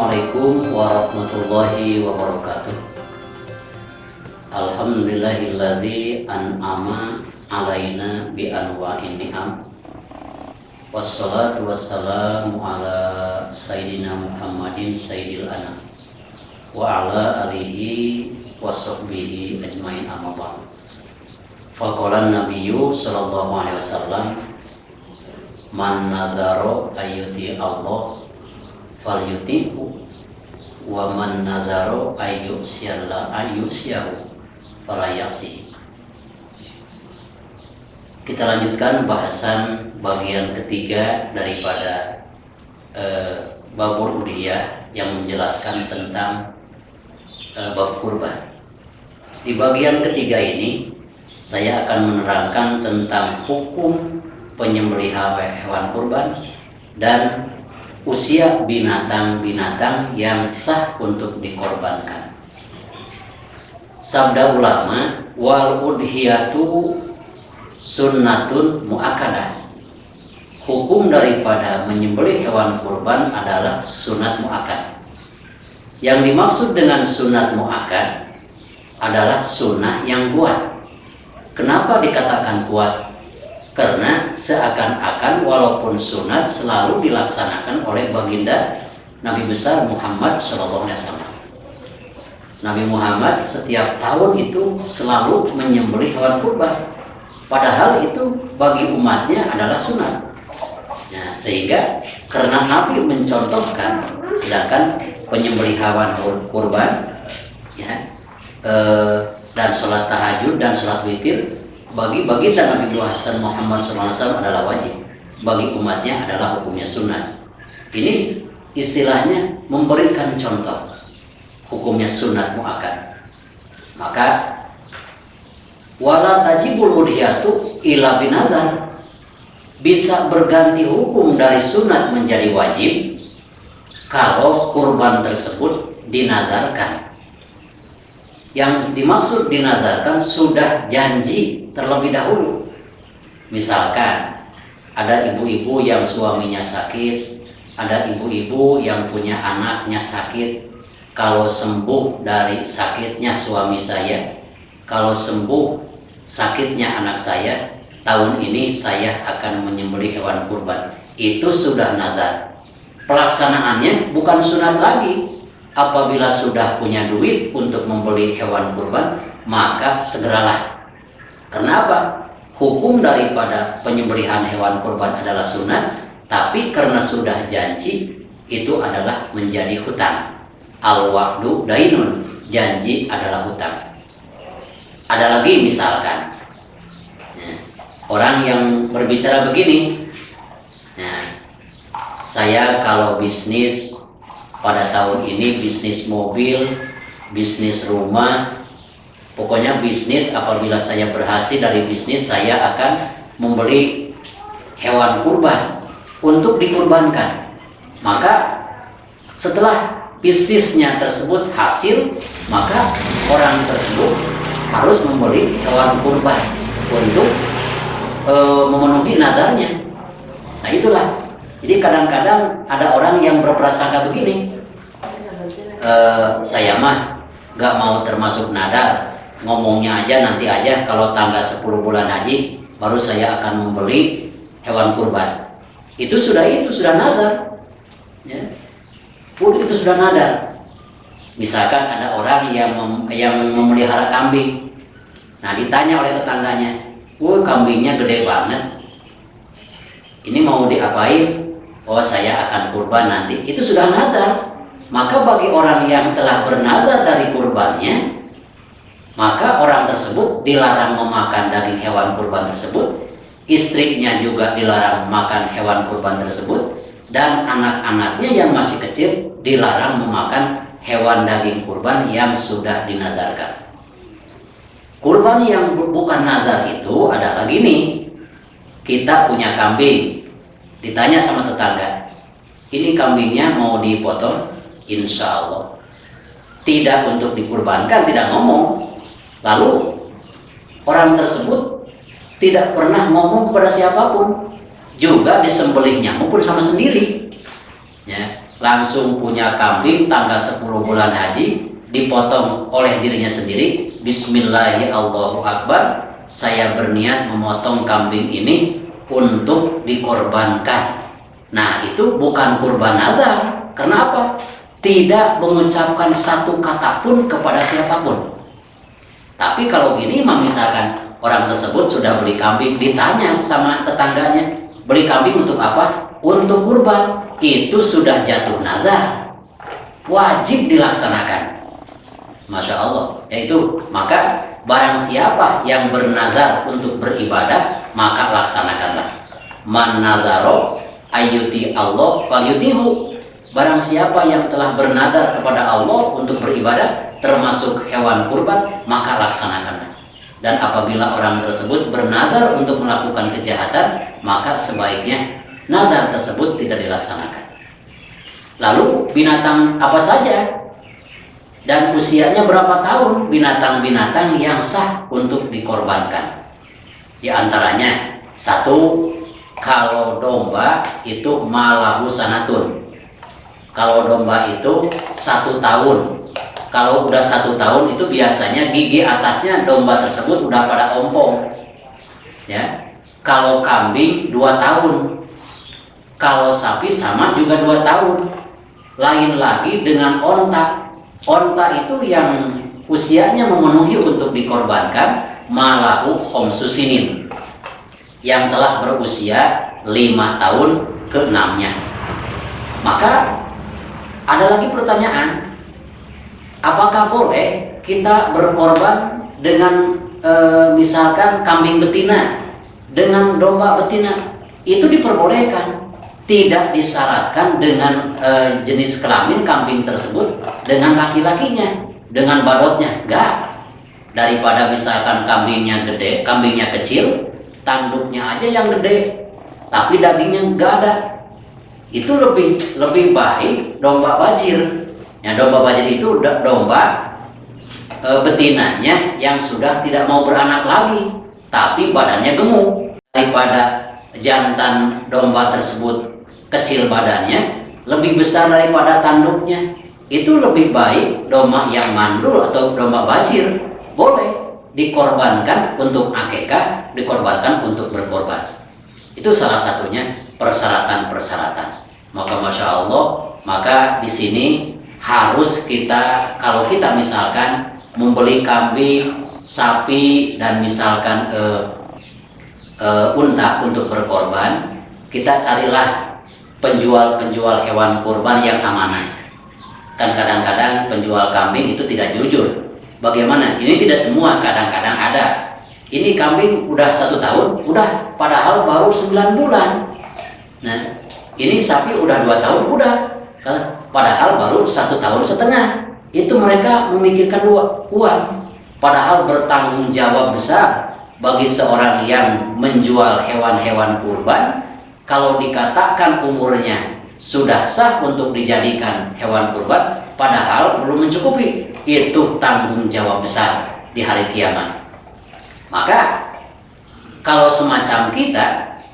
Assalamualaikum warahmatullahi wabarakatuh. Alhamdulillahilladzi an'ama alaina bi anwa'in ni'am. Wassalatu wassalamu ala sayyidina Muhammadin sayyidil anam wa ala alihi wa sahbihi ajmain amma ba'd. Faqala nabiyyu sallallahu alaihi wasallam, man nazaro ayyuti Allah falyuti'hu wa man nazaro ayyusyahu fala ya'si. Kita lanjutkan bahasan bagian ketiga daripada babul udhiyah yang menjelaskan tentang bab kurban. Di bagian ketiga ini saya akan menerangkan tentang hukum penyembelihan hewan kurban dan usia binatang-binatang yang sah untuk dikorbankan. Sabda ulama, wal udhiyatu sunnatun muakkadah. Hukum daripada menyembelih hewan kurban adalah sunat muakkad. Yang dimaksud dengan sunat muakkad adalah sunnah yang kuat. Kenapa dikatakan kuat? Karena seakan-akan walaupun sunat selalu dilaksanakan oleh baginda Nabi besar Muhammad SAW. Nabi Muhammad setiap tahun itu selalu menyembelih hewan kurban. Padahal itu bagi umatnya adalah sunat. Nah, sehingga karena Nabi mencontohkan, sedangkan penyembelih hewan kurban ya, dan sholat tahajud dan sholat witir bagi baginda Nabi Muhammad SAW adalah wajib, bagi umatnya adalah hukumnya sunnah. Ini istilahnya memberikan contoh hukumnya sunat muakkad. Maka wala tajibul udhiyatu ila binadzar, bisa berganti hukum dari sunat menjadi wajib kalau kurban tersebut dinadarkan. Yang dimaksud dinadarkan sudah janji terlebih dahulu. Misalkan ada ibu-ibu yang suaminya sakit, ada ibu-ibu yang punya anaknya sakit. Kalau sembuh dari sakitnya suami saya, kalau sembuh sakitnya anak saya, tahun ini saya akan menyembelih hewan kurban. Itu sudah nazar. Pelaksanaannya bukan sunat lagi. Apabila sudah punya duit untuk membeli hewan kurban, maka segeralah. Kenapa? Hukum daripada penyembelihan hewan kurban adalah sunat, tapi karena sudah janji, itu adalah menjadi hutang. Al-wa'du dainun, janji adalah hutang. Ada lagi misalkan, orang yang berbicara begini, saya kalau bisnis pada tahun ini, bisnis mobil, bisnis rumah, pokoknya bisnis, apabila saya berhasil dari bisnis, saya akan membeli hewan kurban untuk dikurbankan. Maka setelah bisnisnya tersebut hasil, maka orang tersebut harus membeli hewan kurban untuk memenuhi nadarnya. Nah itulah. Jadi kadang-kadang ada orang yang berprasangka begini, saya mah gak mau termasuk nadar, ngomongnya aja nanti aja kalau tanggal 10 bulan haji baru saya akan membeli hewan kurban. Itu sudah nadar ya. Itu sudah nadar. Misalkan ada orang yang memelihara kambing. Nah ditanya oleh tetangganya, "Wah, kambingnya gede banget. Ini mau diapain?" "Oh, saya akan kurban nanti." Itu sudah nadar. Maka bagi orang yang telah bernadar dari kurbannya, maka orang tersebut dilarang memakan daging hewan kurban tersebut, istrinya juga dilarang memakan hewan kurban tersebut, dan anak-anaknya yang masih kecil dilarang memakan hewan daging kurban yang sudah dinadarkan. Kurban yang bukan nazar itu adalah gini, kita punya kambing, ditanya sama tetangga, "Ini kambingnya mau dipotong?" Insya Allah tidak untuk dikurbankan, tidak ngomong. Lalu orang tersebut tidak pernah ngomong kepada siapapun, juga disembelihnya maupun sama sendiri ya. langsung punya kambing tanggal 10 bulan haji, dipotong oleh dirinya sendiri. Bismillahirrahmanirrahim, Allahu Akbar, saya berniat memotong kambing ini untuk dikorbankan. Nah, itu bukan kurban nazar. Kenapa? Tidak mengucapkan satu kata pun kepada siapapun. Tapi kalau gini, misalkan orang tersebut sudah beli kambing, ditanya sama tetangganya, beli kambing untuk apa? Untuk kurban. Itu sudah jatuh nazar, wajib dilaksanakan. Masya Allah. Yaitu, maka barang siapa yang bernazar untuk beribadah, maka laksanakanlah. Man nazaro ayyuti Allah falyutihu. Barang siapa yang telah bernazar kepada Allah untuk beribadah, termasuk hewan kurban, maka laksanakanlah. Dan apabila orang tersebut bernazar untuk melakukan kejahatan, maka sebaiknya nazar tersebut tidak dilaksanakan. Lalu binatang apa saja dan usianya berapa tahun binatang-binatang yang sah untuk dikorbankan? Di antaranya, satu, kalau domba itu malahu sanatun. Kalau domba itu 1 tahun. Kalau udah 1 tahun itu biasanya gigi atasnya domba tersebut udah pada ompong. Ya. Kalau kambing 2 tahun. Kalau sapi sama juga 2 tahun. Lain lagi dengan onta. Onta itu yang usianya memenuhi untuk dikorbankan, malahu khomsusinin, yang telah berusia 5 tahun ke 6-nya. Maka ada lagi pertanyaan, apakah boleh kita berkorban dengan misalkan kambing betina dengan domba betina? Itu diperbolehkan, tidak disyaratkan dengan jenis kelamin kambing tersebut dengan laki-lakinya, dengan badotnya. Enggak. Daripada misalkan kambingnya gede, kambingnya kecil, tanduknya aja yang gede, tapi dagingnya enggak ada. Itu lebih baik domba bajir. Ya, domba bajir itu domba betinanya yang sudah tidak mau beranak lagi, tapi badannya gemuk. Daripada jantan domba tersebut kecil badannya, lebih besar daripada tanduknya, itu lebih baik domba yang mandul atau domba bajir boleh dikorbankan untuk akikah, dikorbankan untuk berkorban. Itu salah satunya persyaratan-persyaratan. Maka Masya Allah, maka di sini harus kita, kalau kita misalkan membeli kambing, sapi, dan misalkan unta untuk berkorban, kita carilah penjual-penjual hewan kurban yang amanah. Kan kadang-kadang penjual kambing itu tidak jujur. Bagaimana? Ini tidak semua, kadang-kadang ada. Ini kambing udah 1 tahun, udah, padahal baru 9 bulan. Nah, ini sapi udah 2 tahun, udah, padahal baru 1 tahun setengah. Itu mereka memikirkan uang. Padahal bertanggung jawab besar bagi seorang yang menjual hewan-hewan kurban. Kalau dikatakan umurnya sudah sah untuk dijadikan hewan kurban, padahal belum mencukupi, itu tanggung jawab besar di hari kiamat. Maka kalau semacam kita,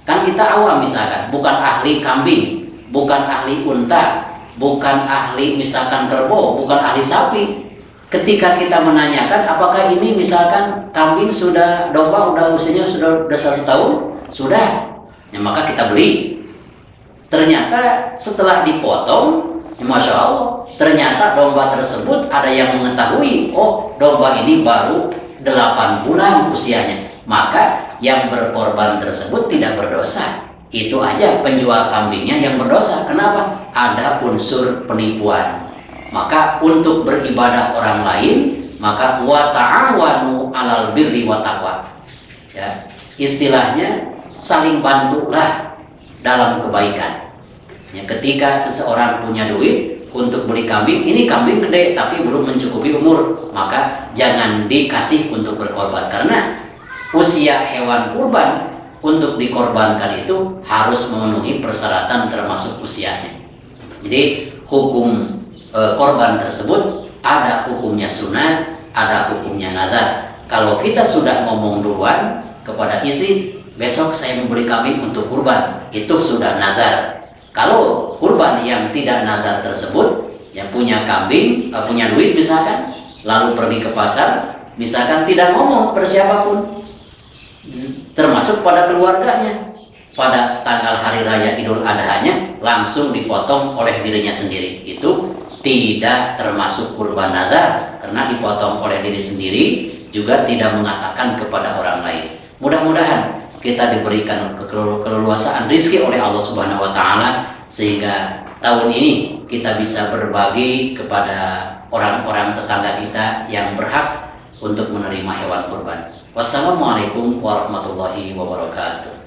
kan kita awam misalkan, bukan ahli kambing, bukan ahli unta, bukan ahli misalkan kerbau, bukan ahli sapi. Ketika kita menanyakan apakah ini misalkan kambing sudah, domba udah usianya sudah 1 tahun, sudah, ya maka kita beli. Ternyata setelah dipotong, ya Masya Allah, ternyata domba tersebut ada yang mengetahui, oh domba ini baru 8 bulan usianya, maka yang berkorban tersebut tidak berdosa. Itu aja penjual kambingnya yang berdosa. Kenapa? Ada unsur penipuan. Maka untuk beribadah orang lain, maka wa ta'awanu 'alal birri wa taqwa. Ya, istilahnya saling bantulah dalam kebaikan. Ya, ketika seseorang punya duit untuk beli kambing, ini kambing gede tapi belum mencukupi umur, maka jangan dikasih untuk berkorban, karena usia hewan kurban untuk dikorbankan itu harus memenuhi persyaratan termasuk usianya. Jadi hukum korban tersebut ada hukumnya sunat, ada hukumnya nazar. Kalau kita sudah ngomong duluan kepada istri, besok saya membeli kambing untuk kurban, itu sudah nazar. Kalau kurban yang tidak nazar tersebut, yang punya kambing, punya duit misalkan, lalu pergi ke pasar, misalkan tidak ngomong kepada siapapun, termasuk pada keluarganya, pada tanggal hari raya Idul Adha-nya langsung dipotong oleh dirinya sendiri, itu tidak termasuk kurban nazar, karena dipotong oleh diri sendiri, juga tidak mengatakan kepada orang lain. Mudah-mudahan kita diberikan keleluasaan rizki oleh Allah Subhanahu wa Ta'ala, sehingga tahun ini kita bisa berbagi kepada orang-orang tetangga kita yang berhak untuk menerima hewan kurban. Wassalamualaikum warahmatullahi wabarakatuh.